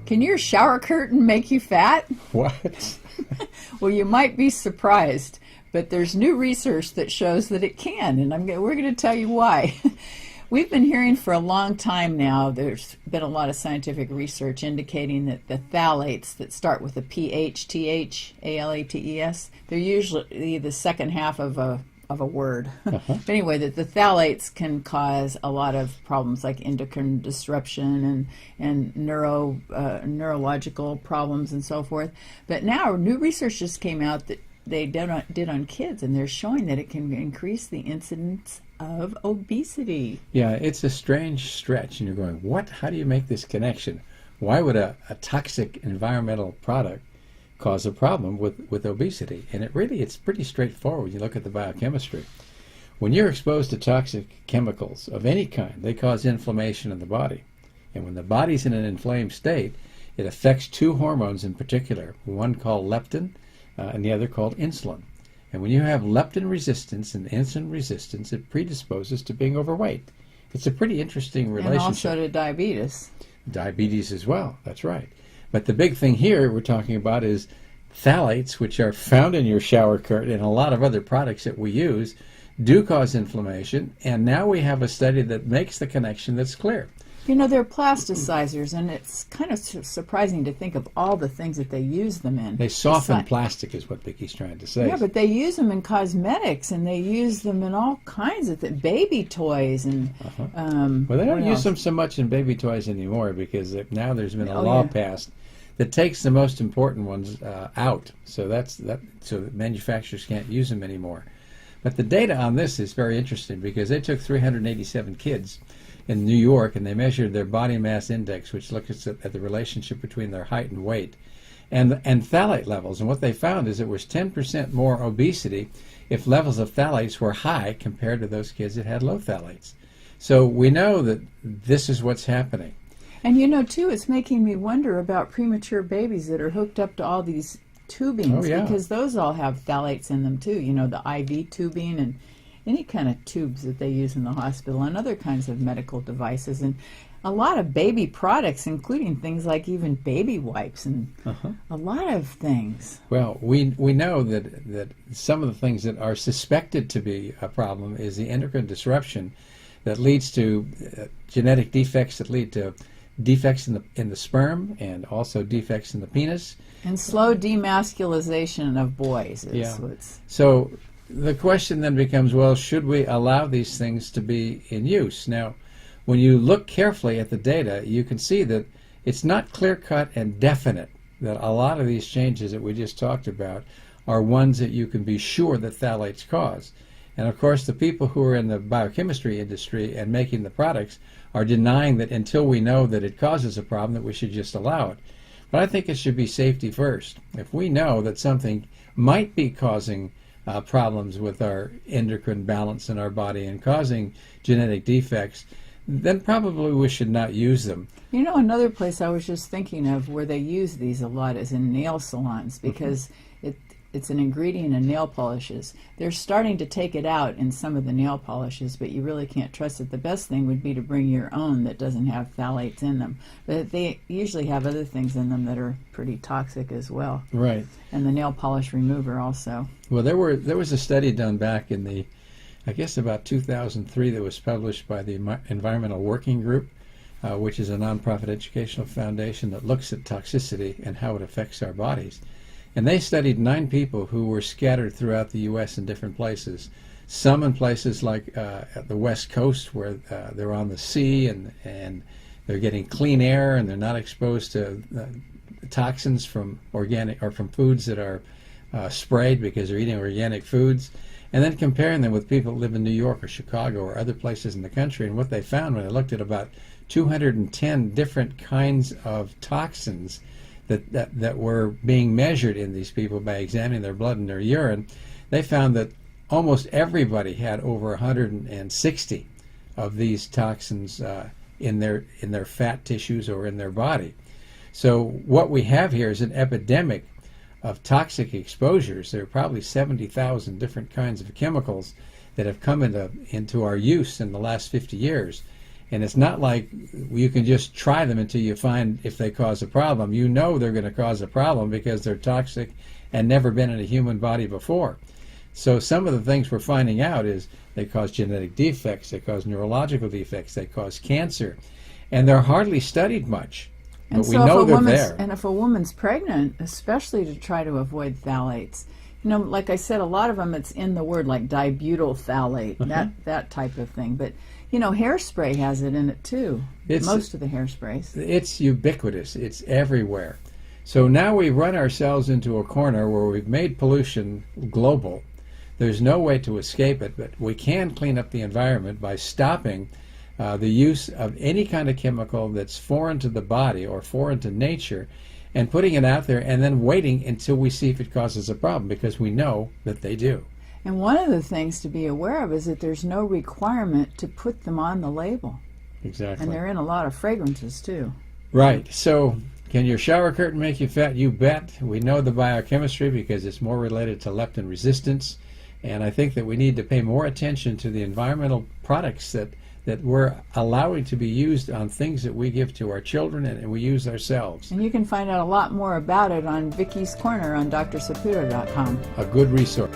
Can your shower curtain make you fat? What? Well, you might be surprised, but there's new research that shows that it can, and we're going to tell you why. We've been hearing for a long time now, there's been a lot of scientific research indicating that the phthalates that start with a PH, TH, ALATES, they're usually the second half of a word. But anyway, that the phthalates can cause a lot of problems like endocrine disruption and neurological problems and so forth. But now new research just came out that they did on kids, and they're showing that it can increase the incidence of obesity. Yeah, it's a strange stretch, and you're going, what? How do you make this connection? Why would a toxic environmental product cause a problem with obesity? And it's pretty straightforward when you look at the biochemistry. When you're exposed to toxic chemicals of any kind, they cause inflammation in the body. And when the body's in an inflamed state, it affects two hormones in particular, one called leptin and the other called insulin. And when you have leptin resistance and insulin resistance, it predisposes to being overweight. It's a pretty interesting relationship. And also to diabetes. Diabetes as well, that's right. But the big thing here we're talking about is phthalates, which are found in your shower curtain and a lot of other products that we use, do cause inflammation. And now we have a study that makes the connection that's clear. You know, they're plasticizers, and it's kind of surprising to think of all the things that they use them in. They soften plastic is what Vicki's trying to say. Yeah, but they use them in cosmetics, and they use them in all kinds of baby toys. And well, they don't use them so much in baby toys anymore because now there's been a law passed that takes the most important ones out. So so manufacturers can't use them anymore. But the data on this is very interesting because they took 387 kids in New York, and they measured their body mass index, which looks at the relationship between their height and weight, and phthalate levels. And what they found is it was 10% more obesity if levels of phthalates were high compared to those kids that had low phthalates. So we know that this is what's happening. And you know, too, it's making me wonder about premature babies that are hooked up to all these tubings, because those all have phthalates in them, too. You know, the IV tubing and any kind of tubes that they use in the hospital and other kinds of medical devices, and a lot of baby products, including things like even baby wipes and a lot of things. Well, we know that some of the things that are suspected to be a problem is the endocrine disruption that leads to genetic defects that lead to defects in the sperm and also defects in the penis. And slow demasculization of boys is what's... So the question then becomes, well, should we allow these things to be in use? Now, when you look carefully at the data, you can see that it's not clear-cut and definite that a lot of these changes that we just talked about are ones that you can be sure that phthalates cause. And of course, the people who are in the biochemistry industry and making the products are denying that until we know that it causes a problem, that we should just allow it. But I think it should be safety first. If we know that something might be causing problems with our endocrine balance in our body and causing genetic defects, then probably we should not use them. You know, another place I was just thinking of where they use these a lot is in nail salons, because it's an ingredient in nail polishes. They're starting to take it out in some of the nail polishes, but you really can't trust it. The best thing would be to bring your own that doesn't have phthalates in them. But they usually have other things in them that are pretty toxic as well. Right. And the nail polish remover also. Well, there was a study done back in I guess about 2003 that was published by the Environmental Working Group, which is a nonprofit educational foundation that looks at toxicity and how it affects our bodies. And they studied 9 people who were scattered throughout the U.S. in different places. Some in places like at the West Coast where they're on the sea and they're getting clean air and they're not exposed to toxins from organic or from foods that are sprayed because they're eating organic foods. And then comparing them with people that live in New York or Chicago or other places in the country. And what they found when they looked at about 210 different kinds of toxins that were being measured in these people by examining their blood and their urine, they found that almost everybody had over 160 of these toxins in their fat tissues or in their body. So what we have here is an epidemic of toxic exposures. There are probably 70,000 different kinds of chemicals that have come into our use in the last 50 years. And it's not like you can just try them until you find if they cause a problem. You know they're going to cause a problem because they're toxic and never been in a human body before. So some of the things we're finding out is they cause genetic defects, they cause neurological defects, they cause cancer, and they're hardly studied much. And But we so know if they're a woman's, there. and if a woman's pregnant, especially to try to avoid phthalates, you know, like I said, a lot of them it's in the word, like dibutyl phthalate, that type of thing. But you know, hairspray has it in it too. Most of the hairsprays. It's ubiquitous. It's everywhere. So now we run ourselves into a corner where we've made pollution global. There's no way to escape it, but we can clean up the environment by stopping the use of any kind of chemical that's foreign to the body or foreign to nature, and putting it out there and then waiting until we see if it causes a problem, because we know that they do. And one of the things to be aware of is that there's no requirement to put them on the label. Exactly. And they're in a lot of fragrances too. Right. So can your shower curtain make you fat? You bet. We know the biochemistry because it's more related to leptin resistance. And I think that we need to pay more attention to the environmental products that we're allowing to be used on things that we give to our children and we use ourselves. And you can find out a lot more about it on Vicky's Corner on drsaputo.com. A good resource.